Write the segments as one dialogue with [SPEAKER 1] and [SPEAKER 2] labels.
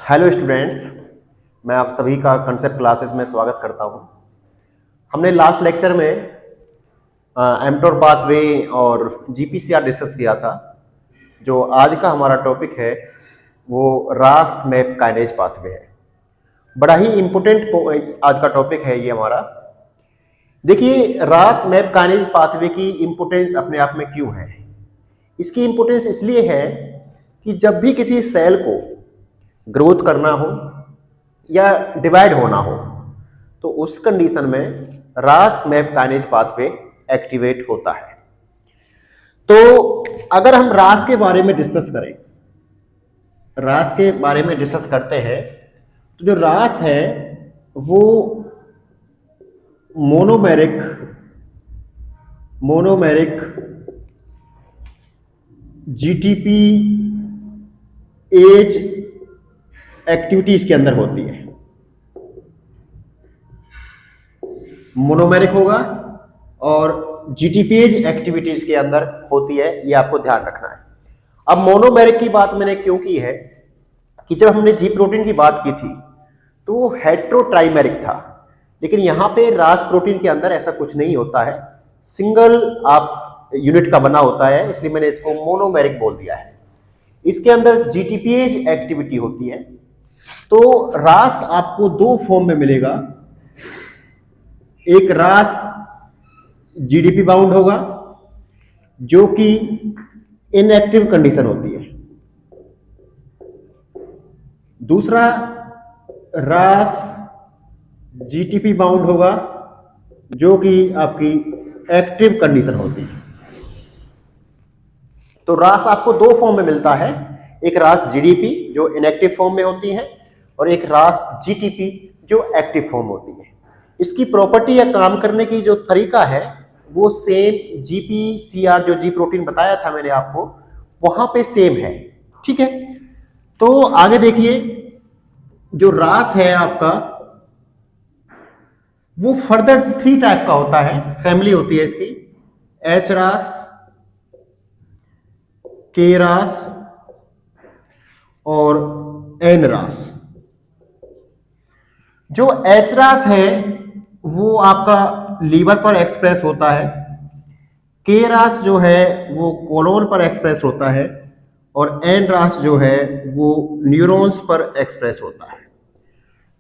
[SPEAKER 1] Hello students, मैं आप सभी का कंसेप्ट क्लासेस में स्वागत करता हूं। हमने लास्ट लेक्चर में एम्प्टोर पाथवे और जीपीसीआर डिस्कस किया था। जो आज का हमारा टॉपिक है वो रास मैप काइनेज पाथवे है। बड़ा ही इंपॉर्टेंट आज का टॉपिक है ये हमारा। देखिए, रास मैप काइनेज पाथवे की इंपॉर्टेंस अपने आप में क्यों है। इसकी इंपॉर्टेंस इसलिए है कि जब भी किसी सेल को ग्रोथ करना हो या डिवाइड होना हो तो उस कंडीशन में रास मैप काइनेज पाथवे एक्टिवेट होता है। तो अगर हम रास के बारे में डिस्कस करें, रास के बारे में डिस्कस करते हैं, तो जो रास है वो मोनोमेरिक जीटीपी एज एक्टिविटीज के अंदर होती है। मोनोमेरिक होगा और जीटीपीएज एक्टिविटीज के अंदर होती है, ये आपको ध्यान रखना है। अब मोनोमेरिक की बात मैंने क्यों की है कि जब हमने जी प्रोटीन की बात की थी तो वो हेट्रोट्राइमेरिक था, लेकिन यहां पे रास प्रोटीन के अंदर ऐसा कुछ नहीं होता है, सिंगल आप यूनिट का बना होता है, इसलिए मैंने इसको मोनोमेरिक बोल दिया है। इसके अंदर जीटीपीएज एक्टिविटी होती है। तो रास आपको दो फॉर्म में मिलेगा। एक रास जीडीपी बाउंड होगा जो कि इनएक्टिव कंडीशन होती है, दूसरा रास जीटीपी बाउंड होगा जो कि आपकी एक्टिव कंडीशन होती है। तो रास आपको दो फॉर्म में मिलता है, एक रास जीडीपी जो इनएक्टिव फॉर्म में होती है और एक रास जीटीपी जो एक्टिव फॉर्म होती है। इसकी प्रॉपर्टी या काम करने की जो तरीका है वो सेम जीपीसीआर जो जी प्रोटीन बताया था मैंने आपको, वहां पे सेम है। ठीक है, तो आगे देखिए, जो रास है आपका वो फर्दर 3 टाइप का होता है, फैमिली होती है इसकी, एच रास, के रास और एन रास। जो एच रास है वो आपका लीवर पर एक्सप्रेस होता है, के रास जो है वो कोलोन पर एक्सप्रेस होता है और एन रास जो है वो न्यूरॉन्स पर एक्सप्रेस होता है।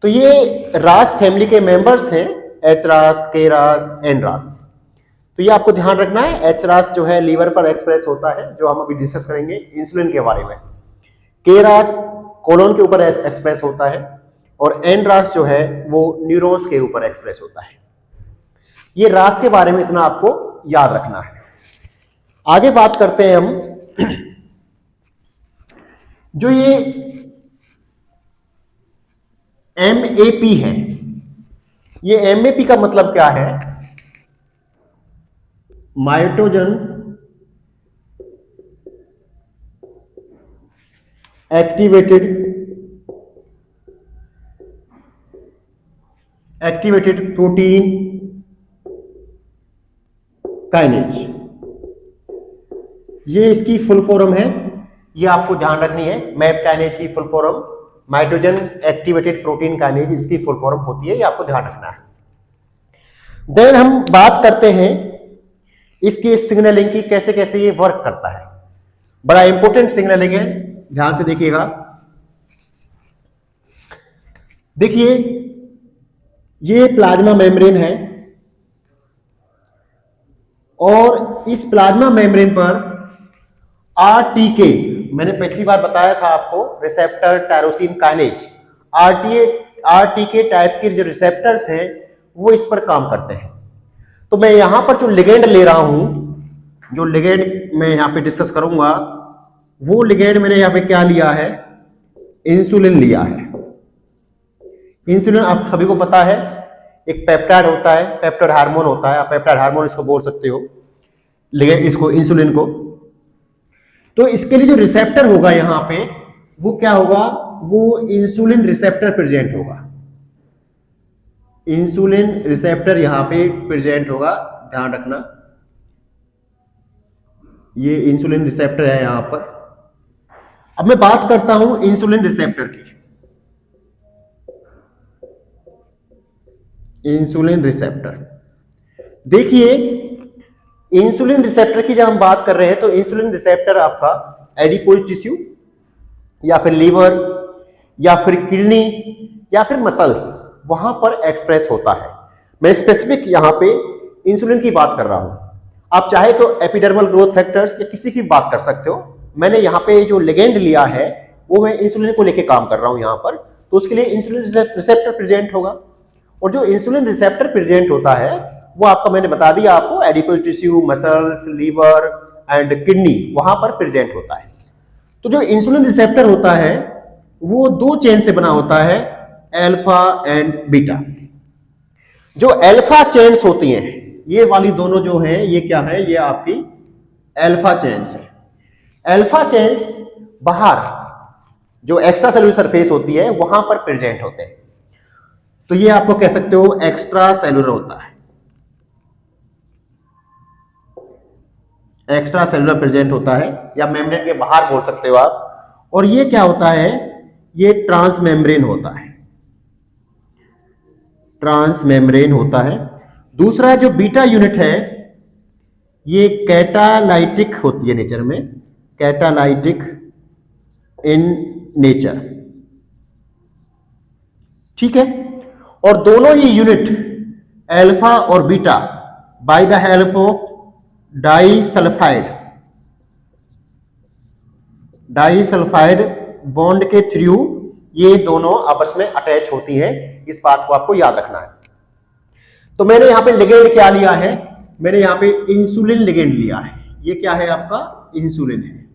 [SPEAKER 1] तो ये रास फैमिली के मेंबर्स हैं, एच रास, के रास, एन रास। तो ये आपको ध्यान रखना है। एच रास जो है लीवर पर एक्सप्रेस होता है, जो हम अभी डिस्कस करेंगे इंसुलिन के बारे में। के रास कोलोन के ऊपर एक्सप्रेस होता है और एन रास जो है वो न्यूरॉन्स के ऊपर एक्सप्रेस होता है। ये रास के बारे में इतना आपको याद रखना है। आगे बात करते हैं हम जो ये एमएपी है। ये एमएपी का मतलब क्या है? माइटोजन एक्टिवेटेड प्रोटीन काइनेज, ये इसकी फुल फॉर्म है। ये आपको ध्यान रखनी है। मैप काइनेज की full form mitogen activated protein kinase इसकी फुल फॉर्म होती है, ये आपको ध्यान रखना है। देन हम बात करते हैं इसकी सिग्नलिंग की, कैसे कैसे ये वर्क करता है। बड़ा इंपॉर्टेंट सिग्नलिंग है, ध्यान से देखिएगा। देखिए, ये प्लाज्मा मेम्ब्रेन है और इस प्लाज्मा मेम्ब्रेन पर आरटीके, मैंने पिछली बार बताया था आपको, receptor tyrosine kinase, RTK type के जो रिसेप्टर्स हैं वो इस पर काम करते हैं। तो मैं यहां पर जो लिगेंड ले रहा हूं, जो लिगेंड मैं यहां पे डिस्कस करूंगा, वो लिगेंड मैंने यहां पे क्या लिया है? इंसुलिन लिया है। इंसुलिन आप सभी को पता है एक पेप्टाइड होता है, पेप्टाइड हार्मोन होता है, आप पेप्टाइड हार्मोन इसको बोल सकते हो, लिगेंड इसको, इंसुलिन को। तो इसके लिए जो रिसेप्टर होगा यहां पे वो क्या होगा? वो इंसुलिन रिसेप्टर प्रेजेंट होगा। इंसुलिन रिसेप्टर यहां पे प्रेजेंट होगा, ध्यान रखना। ये इंसुलिन रिसेप्टर है यहां पर। अब मैं बात करता हूं इंसुलिन रिसेप्टर की। Insulin receptor. देखिए इंसुलिन रिसेप्टर की जब हम बात कर रहे हैं तो इंसुलिन रिसेप्टर आपका एडिपोज टिश्यू या फिर लीवर या फिर किडनी या फिर मसल्स वहां पर एक्सप्रेस होता है। मैं स्पेसिफिक यहां पे इंसुलिन की बात कर रहा हूं। आप चाहे तो एपिडर्मल ग्रोथ फैक्टर्स या किसी की बात कर सकते हो। मैंने यहाँ पे जो लिगेंड लिया है वो मैं इंसुलिन को लेके काम कर रहा हूं यहाँ पर, तो उसके लिए इंसुलिन रिसेप्टर प्रेजेंट होगा। और जो इंसुलिन रिसेप्टर प्रेजेंट होता है वो आपका मैंने बता दिया आपको adipose tissue, muscles, liver and kidney वहां पर प्रेजेंट होता है। तो जो इंसुलिन रिसेप्टर होता है वो दो चेन से बना होता है, अल्फा एंड बीटा। जो अल्फा चेन्स होती हैं ये वाली दोनों जो है ये क्या है, ये आपकी अल्फा चेन्स है। अल्फा चेन्स बाहर जो एक्स्ट्रा सेलुलर सरफेस होती है वहां पर प्रेजेंट होते हैं, तो ये आपको कह सकते हो एक्स्ट्रा सेलुलर होता है, एक्स्ट्रा सेलुलर प्रेजेंट होता है या मेम्ब्रेन के बाहर बोल सकते हो आप। और ये क्या होता है, ये ट्रांसमेम्ब्रेन होता है, ट्रांसमेम्ब्रेन होता है। दूसरा जो बीटा यूनिट है ये कैटालाइटिक होती है नेचर में, कैटालाइटिक इन नेचर, ठीक है। और दोनों ही यूनिट अल्फा और beta by the help of disulphide bond के थ्रू ये दोनों आपस में अटैच होती हैं। इस बात को आपको याद रखना है। तो मैंने यहां पे लिगेंड क्या लिया है, मैंने यहां पे इंसुलिन लिगेंड लिया है। ये क्या है आपका इंसुलिन है,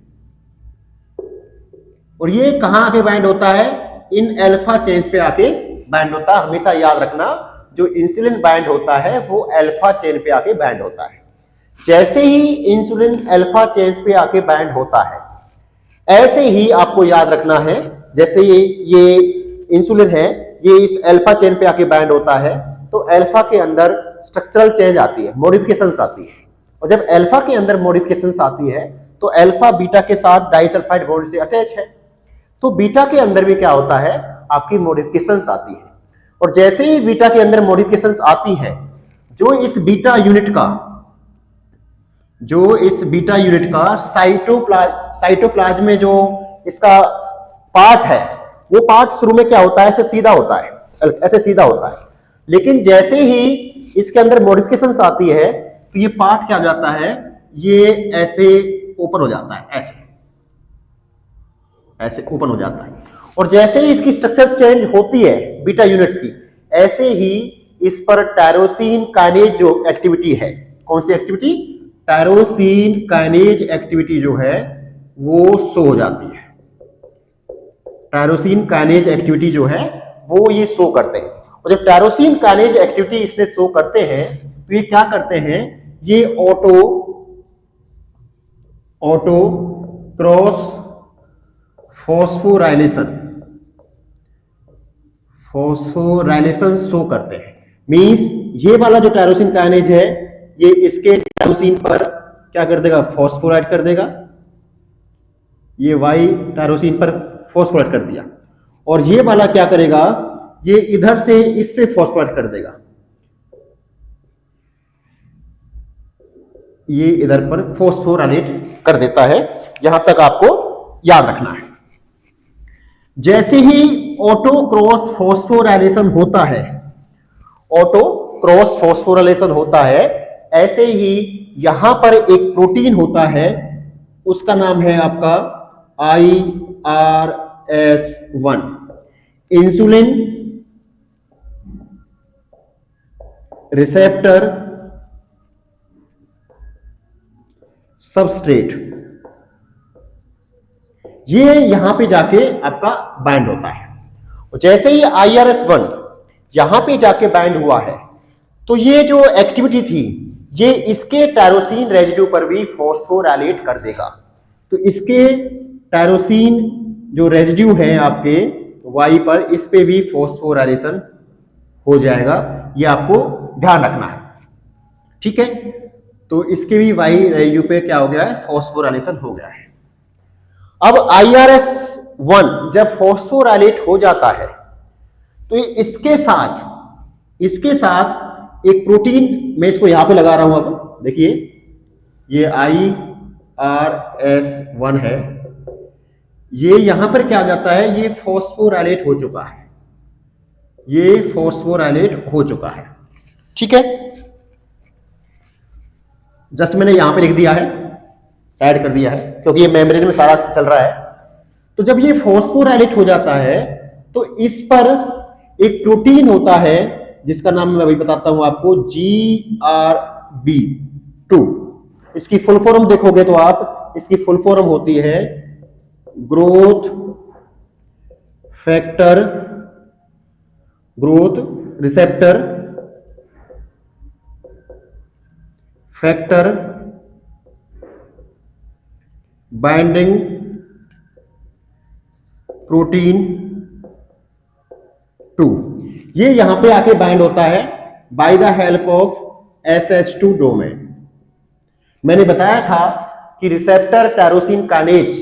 [SPEAKER 1] और ये कहां आके बाइंड होता है, इन अल्फा चेन्स पे आके बाइंड होता है। हमेशा याद रखना जो इंसुलिन बाइंड होता है वो अल्फा चेन पे आके बाइंड होता है। जैसे ही इंसुलिन अल्फा चेन्स पे आके बाइंड होता है ऐसे ही आपको याद रखना है, जैसे ये इंसुलिन है ये इस अल्फा चेन पे आके बाइंड होता है तो अल्फा के अंदर स्ट्रक्चरल चेंज आती है, मॉडिफिकेशंस आती है। और जब अल्फा के अंदर मॉडिफिकेशंस आती है तो अल्फा बीटा के साथ डाइसल्फाइड बॉन्ड से अटैच है, तो बीटा के अंदर भी क्या होता है आपकी मॉडिफिकेशंस आती है। और जैसे ही बीटा के अंदर मॉडिफिकेशंस आती है जो इस बीटा यूनिट का साइटोप्लाज्म में जो इसका पार्ट है वो पार्ट शुरू में क्या होता है, ऐसे सीधा होता है, ऐसे सीधा होता है। लेकिन जैसे ही इसके अंदर मॉडिफिकेशंस आती है तो ये पार्ट क्या हो जाता है, ये ऐसे ओपन हो जाता है, ऐसे ओपन हो जाता है। और जैसे ही इसकी स्ट्रक्चर चेंज होती है बीटा यूनिट्स की, ऐसे ही इस पर टायरोसिन काइनेज जो एक्टिविटी है, कौन सी एक्टिविटी, टायरोसिन काइनेज एक्टिविटी जो है वो शो हो जाती है। टायरोसिन काइनेज एक्टिविटी जो है वो ये शो करते हैं। और जब टायरोसिन काइनेज एक्टिविटी इसने शो करते हैं तो ये क्या करते हैं, ये ऑटो क्रॉस फॉस्फोराइलेशन शो करते हैं। मींस ये वाला जो टायरोसिन काइनेज है ये इसके टायरोसिन पर क्या कर देगा, फॉस्फोराइड कर देगा। ये वाई टायरोसिन पर फॉस्फोराइड कर दिया, और ये वाला क्या करेगा, ये इधर से इस पे फॉस्फोराइड कर देगा, ये इधर पर फॉस्फोराइलेट कर देता है। यहां तक आपको याद रखना है। जैसे ही ऑटो क्रॉस फॉस्फोराइलेशन होता है, ऑटो क्रॉस फॉस्फोराइलेशन होता है, ऐसे ही यहां पर एक प्रोटीन होता है, उसका नाम है आपका IRS1, इंसुलिन रिसेप्टर सबस्ट्रेट। ये यहां पे जाके आपका बाइंड होता है। और जैसे ही IRS1 यहां पे जाके बाइंड हुआ है तो ये जो एक्टिविटी थी ये इसके टायरोसिन रेजिड्यू पर भी फॉस्फोराइलेट कर देगा। तो इसके टायरोसिन जो रेजिड्यू है आपके वाई पर, इस पे भी फॉस्फोराइलेशन हो जाएगा। ये आपको ध्यान रखना है, ठीक है। तो इसके भी वाई रेजिड्यू पे क्या हो गया है, फॉस्फोराइलेशन हो गया है। अब IRS1 जब फॉस्फोराइलेट हो जाता है तो इसके साथ इसके साथ एक प्रोटीन, मैं इसको यहां पे लगा रहा हूं, अब देखिए ये IRS1 है, ये यहां पर क्या जाता है, ये फॉस्फोराइलेट हो चुका है, ये फॉस्फोराइलेट हो चुका है, ठीक है। जस्ट मैंने यहां पे लिख दिया है, ऐड कर दिया है, क्योंकि ये मेम्ब्रेन में सारा चल रहा है। तो जब ये फॉस्फोराइलेट हो जाता है तो इस पर एक प्रोटीन होता है जिसका नाम मैं अभी बताता हूं आपको, GRB2। इसकी फुल फॉर्म देखोगे तो आप, इसकी फुल फॉर्म होती है growth factor, growth receptor factor binding protein 2। ये यहां पे आके बाइंड होता है by the help of SH2 domain. मैंने बताया था कि रिसेप्टर टायरोसिन काइनेज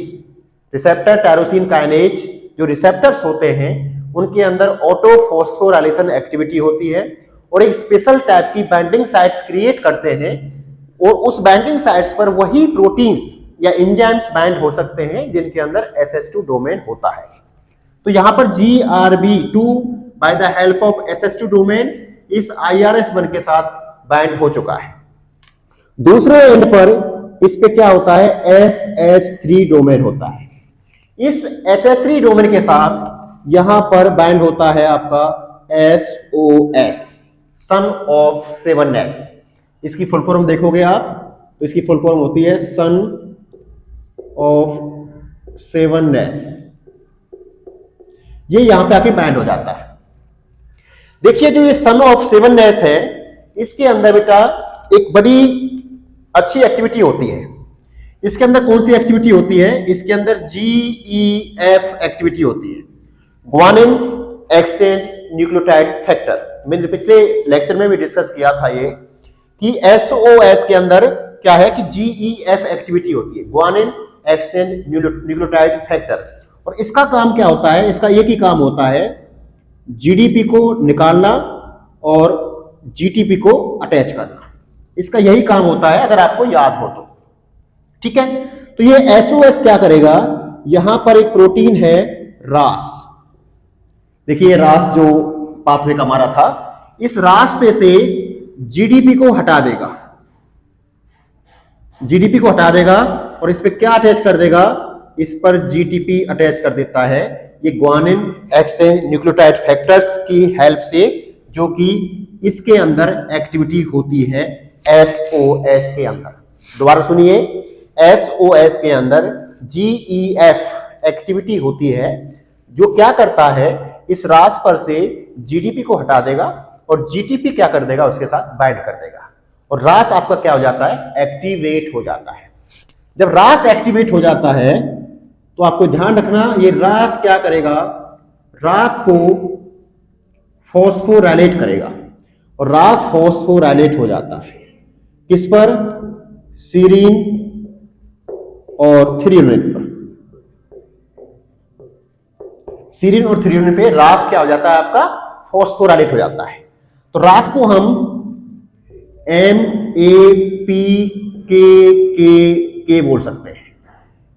[SPEAKER 1] जो रिसेप्टर्स होते हैं उनके अंदर ऑटो फॉस्फोराइलेशन एक्टिविटी होती है और एक स्पेशल टाइप की बाइंडिंग साइट्स क्रिएट करते हैं, और उस बाइंडिंग साइट्स पर वही प्रोटीन्स या एंजाइम्स बाइंड हो सकते हैं जिनके अंदर SH2 डोमेन होता है। तो यहां पर GRB2 by the help of SH2 domain इस IRS1 के साथ बाइंड हो चुका है। दूसरे एंड पर इस पे क्या होता है, SH3 डोमेन होता है। इस SH3 डोमेन के साथ यहां पर बाइंड होता है आपका SOS, सन ऑफ सेवननेस। इसकी फुल फॉर्म देखोगे आप तो इसकी फुल फॉर्म होती है सन ऑफ सेवननेस। ये यहां पे आके बाइंड हो जाता है। देखिए जो ये सन ऑफ सेवननेस है, इसके अंदर बेटा एक बड़ी अच्छी एक्टिविटी होती है। इसके अंदर कौन सी एक्टिविटी होती है, इसके अंदर GEF एक्टिविटी होती है, ग्वानिन एक्सचेंज न्यूक्लियोटाइड फैक्टर। मैंने पिछले लेक्चर में भी डिस्कस किया था ये कि SOS के अंदर क्या है कि GEF एक्टिविटी होती है, ग्वानिन एक्सचेंज न्यूक्लियोटाइड फैक्टर। और इसका काम क्या होता है, इसका एक ही काम होता है GDP को निकालना और GTP को अटैच करना। इसका यही काम होता है अगर आपको याद हो तो, ठीक है। तो ये SOS क्या करेगा, यहां पर एक प्रोटीन है RAS, देखिए RAS जो पाथवे का हमारा था, इस RAS पे से GDP को हटा देगा, GDP को हटा देगा और इस पे क्या अटैच कर देगा, इस पर GTP अटैच कर देता है। ये ग्वानिन एक्सचेंज न्यूक्लियोटाइड फैक्टर्स की हेल्प से, जो कि इसके अंदर एक्टिविटी होती है SOS के अंदर। दोबारा सुनिए, SOS के अंदर GEF एक्टिविटी होती है जो क्या करता है, इस RAS पर से GDP को हटा देगा और GTP क्या कर देगा, उसके साथ बाइंड कर देगा और RAS आपका क्या हो जाता है, एक्टिवेट हो जाता है। जब RAS एक्टिवेट हो जाता है तो आपको ध्यान रखना, ये RAS क्या करेगा, RAF को फॉस्फोराइलेट करेगा और RAF फॉस्फोराइलेट हो जाता है किस पर, सीरीन और थ्रियोनिन पर। सीरीन और थ्रियोनिन पे RAF क्या हो जाता है, आपका फॉस्फोराइलेट हो जाता है। तो RAF को हम MAPKK बोल सकते हैं,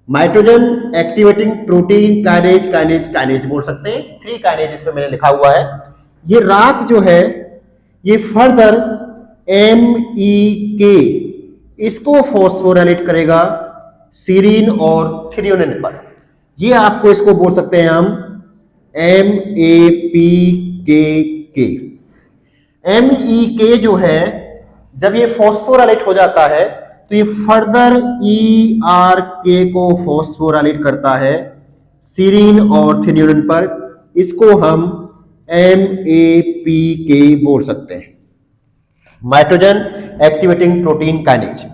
[SPEAKER 1] माइट्रोजन एक्टिवेटिंग प्रोटीन काइनेज बोल सकते हैं। 3 काइनेज इस पे मैंने लिखा हुआ है। ये RAF जो है ये फर्दर MEK इसको फॉस्फोराइलेट करेगा सीरीन और थ्रियोनिन पर। ये आपको इसको बोल सकते हैं हम MAPKK। MEK जो है जब ये फॉस्फोराइलेट हो जाता है तो ये फर्दर ERK को फॉस्फोराइलेट करता है सीरीन और थ्रियोनिन पर। इसको हम MAPK बोल सकते हैं, माइट्रोजन एक्टिवेटिंग प्रोटीन काइनेज।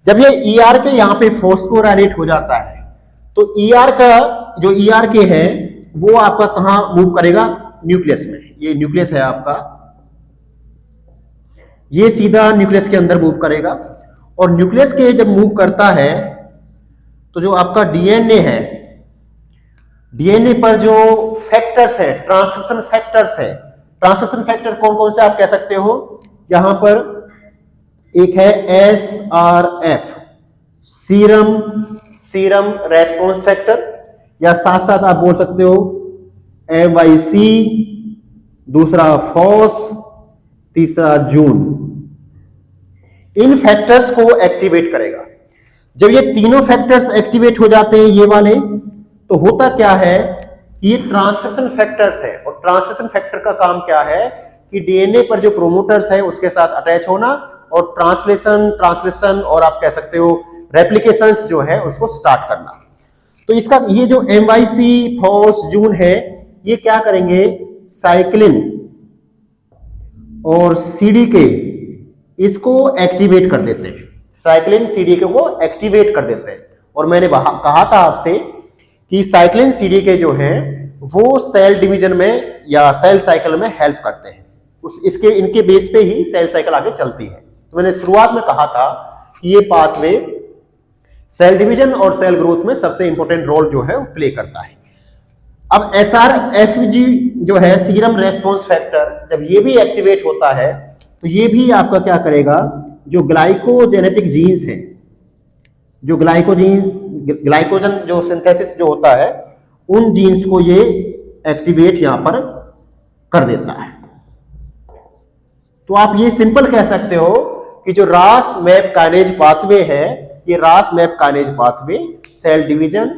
[SPEAKER 1] जब ये ERK यहां पे फॉस्फोराइलेट हो जाता है तो जो ERK है वो आपका कहां मूव करेगा, न्यूक्लियस में। ये न्यूक्लियस है आपका, ये सीधा न्यूक्लियस के अंदर मूव करेगा और न्यूक्लियस के जब मूव करता है तो जो आपका DNA है, DNA पर जो फैक्टर्स है, ट्रांसक्रिप्शन फैक्टर्स है, ट्रांसक्रिप्शन फैक्टर कौन कौन से आप कह सकते हो, यहां पर एक है SRF, सीरम रेस्पॉन्स फैक्टर, या साथ साथ आप बोल सकते हो MYC, दूसरा फॉस, तीसरा जून। इन फैक्टर्स को एक्टिवेट करेगा। जब ये तीनों फैक्टर्स एक्टिवेट हो जाते हैं ये वाले, तो होता क्या है कि ये ट्रांसक्रिप्शन फैक्टर्स है, और ट्रांसक्रिप्शन फैक्टर का काम क्या है कि डीएनए पर जो प्रोमोटर्स है उसके साथ अटैच होना और ट्रांसक्रिप्शन और आप कह सकते हो रेप्लिकेशंस जो है उसको स्टार्ट करना। तो इसका ये जो MYC, फॉस, जून है, ये क्या करेंगे, साइक्लिन और CDK इसको एक्टिवेट कर देते हैं, साइक्लिन CDK को एक्टिवेट कर देते हैं। और मैंने कहा था आपसे कि साइक्लिन CDK जो है वो सेल डिवीजन में या सेल साइकिल में हेल्प करते हैं, इनके बेस पे ही सेल साइकिल आगे चलती है। तो मैंने शुरुआत में कहा था कि ये पाथवे सेल डिवीजन और सेल ग्रोथ में सबसे इंपॉर्टेंट रोल जो है वो प्ले करता है। अब SRFG जो है, सीरम रेस्पॉन्स फैक्टर, जब ये भी एक्टिवेट होता है तो ये भी आपका क्या करेगा, जो ग्लाइकोजेनेटिक जीन्स है, जो ग्लाइकोजन जो सिंथेसिस जो होता है, उन जीन्स को ये एक्टिवेट यहां पर कर देता है। तो आप ये सिंपल कह सकते हो कि जो रास मैप काइनेज पाथवे है, ये RAS MAP kinase pathway cell division,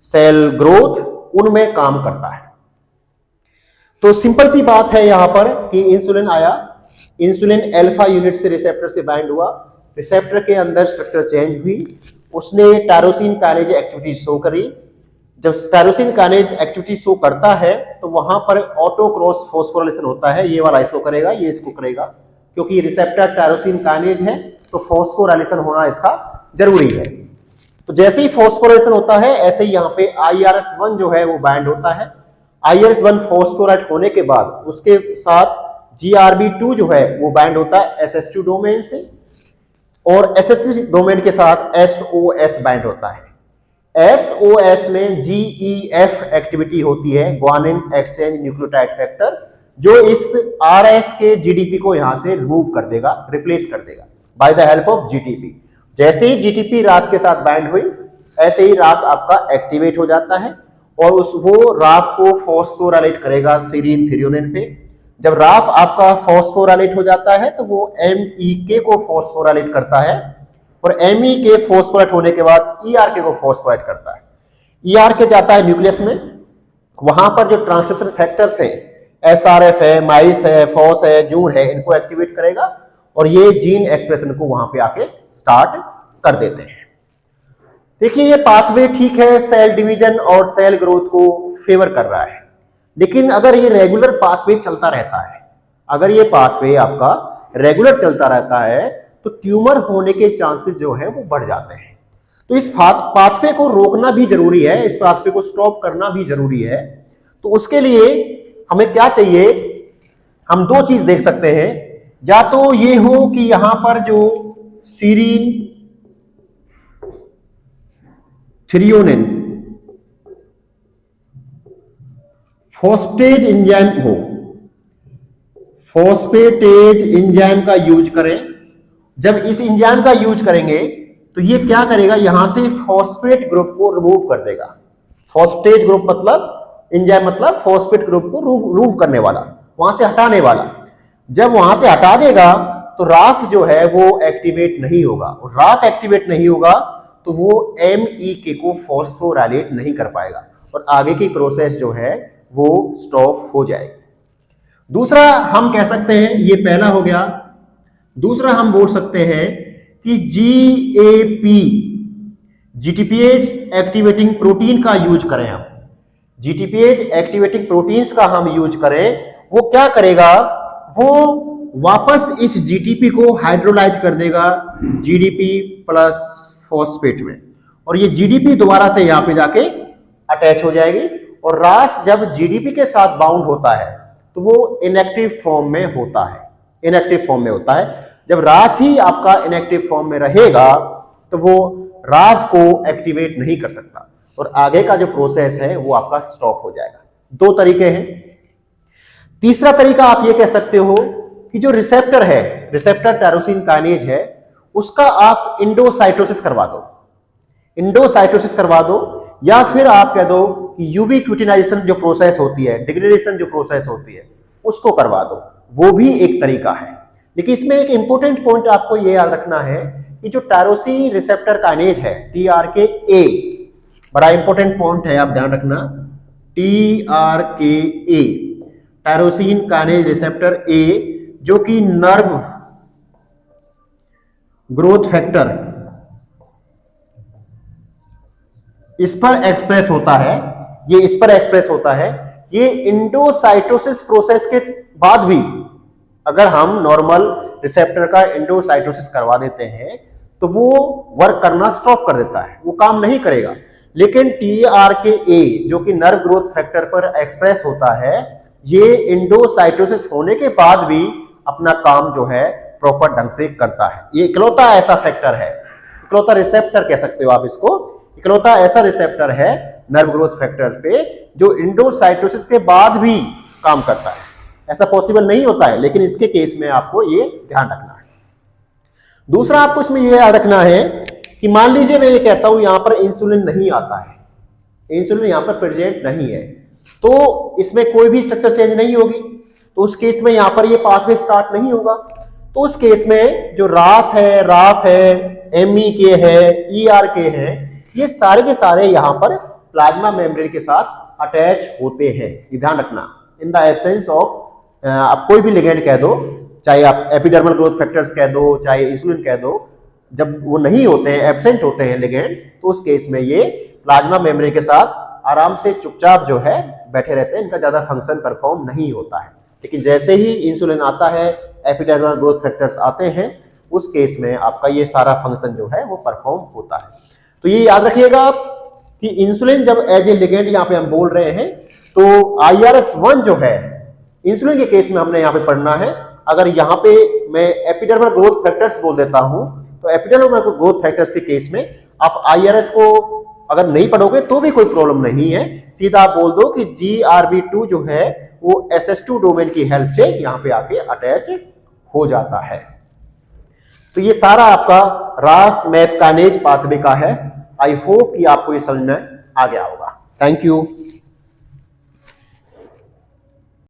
[SPEAKER 1] cell growth, उनमें काम करता है। तो सिंपल सी बात है यहां पर कि इंसुलिन आया, इंसुलिन अल्फा यूनिट से रिसेप्टर से बाइंड हुआ, रिसेप्टर के अंदर स्ट्रक्चर चेंज हुई, उसने टायरोसिन काइनेज एक्टिविटी शो करी। जब टायरोसिन काइनेज एक्टिविटी शो करता है तो वहां पर ऑटो क्रॉस फॉस्फोराइलेशन होता है, ये वाला इसको करेगा, ये इसको करेगा, क्योंकि रिसेप्टर टायरोसिन काइनेज है तो फॉस्फोराइलेशन होना इसका जरूरी है। तो जैसे ही फॉस्फोराइलेशन होता है ऐसे ही यहाँ पे IRS1 जो है वो बाइंड होता है। IRS1 फॉस्फोराइट होने के बाद उसके साथ GRB2 जो है वो बाइंड होता है SS2 डोमेन से, और SS3 डोमेन के साथ SOS बाइंड होता है। SOS में GEF एक्टिविटी होती है, ग्वानिन एक्सचेंज न्यूक्लियोटाइड फैक्टर, जो इस RS के GDP को यहां से रिमूव कर देगा, रिप्लेस कर देगा by the help of GTP। जैसे ही GTP रास के साथ बाइंड हुई, ऐसे ही रास आपका एक्टिवेट हो जाता है और वो राफ को फॉस्फोराइलेट करेगा सीरीन थ्रियोनिन पे। जब राफ आपका फॉस्फोराइलेट हो जाता है तो वो MEK को फॉस्फोराइलेट करता है, और MEK फॉस्फोराइलेट होने के बाद ERK को फॉस्फोराइलेट करता है। ERK जाता है न्यूक्लियस में, वहां पर जो ट्रांसक्रिप्शन फैक्टर्स है, SRF है, माइस है, फॉस है, जून है, इनको एक्टिवेट करेगा और ये जीन एक्सप्रेशन को वहां पे आके स्टार्ट कर देते हैं। देखिए ये पाथवे ठीक है, सेल डिवीजन और सेल ग्रोथ को फेवर कर रहा है, लेकिन अगर ये रेगुलर पाथवे चलता रहता है, अगर ये पाथवे आपका रेगुलर चलता रहता है तो ट्यूमर होने के चांसेस जो है वो बढ़ जाते हैं। तो इस पाथवे को रोकना भी जरूरी है, इस पाथवे को स्टॉप करना भी जरूरी है। तो उसके लिए हमें क्या चाहिए, हम दो चीज देख सकते हैं, या तो ये हो कि यहां पर जो सीरीन थ्रियोनिन फॉस्फेटेज एंजाइम हो, फॉस्फेटेज एंजाइम का यूज करें। जब इस एंजाइम का यूज करेंगे तो ये क्या करेगा, यहां से फॉस्फेट ग्रुप को रिमूव कर देगा। फॉस्फेटेज ग्रुप मतलब एंजाइम मतलब फॉस्फेट ग्रुप को रिमूव करने वाला, वहां से हटाने वाला। जब वहां से हटा देगा तो राफ जो है वो एक्टिवेट नहीं होगा, और राफ एक्टिवेट नहीं होगा तो वो MEK को फॉस्फोराइलेट नहीं कर पाएगा और आगे की प्रोसेस जो है वो स्टॉप हो जाएगी। दूसरा हम कह सकते हैं, ये पहला हो गया। दूसरा हम बोल सकते हैं कि GTPase एक्टिवेटिंग प्रोटीन का यूज करें हम। GTPase एक्टिवेटिंग प्रोटीन्स का हम यूज करें, वो क्या करेगा, वो वापस इस GTP को हाइड्रोलाइज कर देगा GDP प्लस फॉस्फेट में, और ये GDP दोबारा से यहां पे जाके अटैच हो जाएगी। और रास जब GDP के साथ बाउंड होता है तो वो इनएक्टिव फॉर्म में होता है, इनएक्टिव फॉर्म में होता है। जब रास ही आपका इनएक्टिव फॉर्म में रहेगा तो वो राफ को एक्टिवेट नहीं कर सकता और आगे का जो प्रोसेस है वो आपका स्टॉप हो जाएगा। दो तरीके हैं। तीसरा तरीका आप ये कह सकते हो कि जो रिसेप्टर है, रिसेप्टर टायरोसिन काइनेज है, उसका आप इंडोसाइटोसिस करवा दो, इंडोसाइटोसिस करवा दो, या फिर आप कह दो कि यूवी क्यूटिनाइजेशन जो प्रोसेस होती है, डिग्रेडेशन जो प्रोसेस होती है, उसको करवा दो, वो भी एक तरीका है। लेकिन इसमें एक इंपॉर्टेंट पॉइंट आपको ये याद रखना है कि जो टायरोसिन रिसेप्टर काइनेज है TRKA, बड़ा इंपॉर्टेंट पॉइंट है, आप ध्यान रखना, TRKA tyrosine kinase receptor A, जो कि नर्व ग्रोथ फैक्टर इस पर एक्सप्रेस होता है, ये इस पर एक्सप्रेस होता है। ये इंडोसाइटोसिस प्रोसेस के बाद भी अगर हम नॉर्मल रिसेप्टर का इंडोसाइटोसिस करवा देते हैं तो वो वर्क करना स्टॉप कर देता है, वो काम नहीं करेगा। लेकिन TRKA जो कि नर्व ग्रोथ फैक्टर पर एक्सप्रेस होता है, ये इंडोसाइटोसिस होने के बाद भी अपना काम जो है प्रॉपर ढंग से करता है। ये इकलौता ऐसा फैक्टर है, इकलौता रिसेप्टर कह सकते हो आप इसको, इकलौता ऐसा रिसेप्टर है नर्व ग्रोथ फैक्टर पे जो इंडोसाइटोसिस के बाद भी काम करता है। ऐसा पॉसिबल नहीं होता है, लेकिन इसके केस में आपको ये ध्यान रखना है। दूसरा आपको इसमें ये याद रखना है कि मान लीजिए मैं ये कहता हूं यहां पर इंसुलिन नहीं आता है, इंसुलिन यहां पर प्रेजेंट नहीं है, तो इसमें कोई भी स्ट्रक्चर चेंज नहीं होगी, तो उस केस में यहां पर ये पाथवे स्टार्ट नहीं होगा। तो उस केस में जो रास है, राफ है, MEK है, ERK है, ये सारे के सारे यहां पर प्लाज्मा मेम्ब्रेन के साथ अटैच होते हैं। ये ध्यान रखना, इन द एब्सेंस ऑफ आप कोई भी लिगेंड कह दो, चाहे आप एपिडर्मल ग्रोथ फैक्टर्स कह दो, चाहे इंसुलिन कह दो, जब वो नहीं होते हैं, एब्सेंट होते हैं लिगेंड, तो उस केस में ये प्लाज्मा मेम्ब्रेन के साथ आराम से चुपचाप जो है बैठे रहते हैं, इनका ज्यादा फंक्शन परफॉर्म नहीं होता है। लेकिन जैसे ही इंसुलिन आता है, एपिडर्मल ग्रोथ फैक्टर्स आते हैं, उस केस में आपका ये सारा फंक्शन जो है वो परफॉर्म होता है। तो ये याद रखिएगा आप कि इंसुलिन जब एज ए लिगेंड यहाँ पे हम बोल रहे हैं, तो IRS1 जो है इंसुलिन के केस में हमने यहाँ पे पढ़ना है। अगर यहाँ पे मैं एपिडर्मल ग्रोथ फैक्टर्स बोल देता हूं, तो एपिडर्मल ग्रोथ फैक्टर्स के केस में आप IRS को अगर नहीं पढ़ोगे तो भी कोई प्रॉब्लम नहीं है, सीधा आप बोल दो कि GRB2 जो है वो SS2 डोमेन की हेल्प से यहाँ पे आके अटैच हो जाता है। तो ये सारा आपका रास मैप काइनेज पाथवे का है। आई होप कि आपको ये समझ में आ गया होगा। Thank you.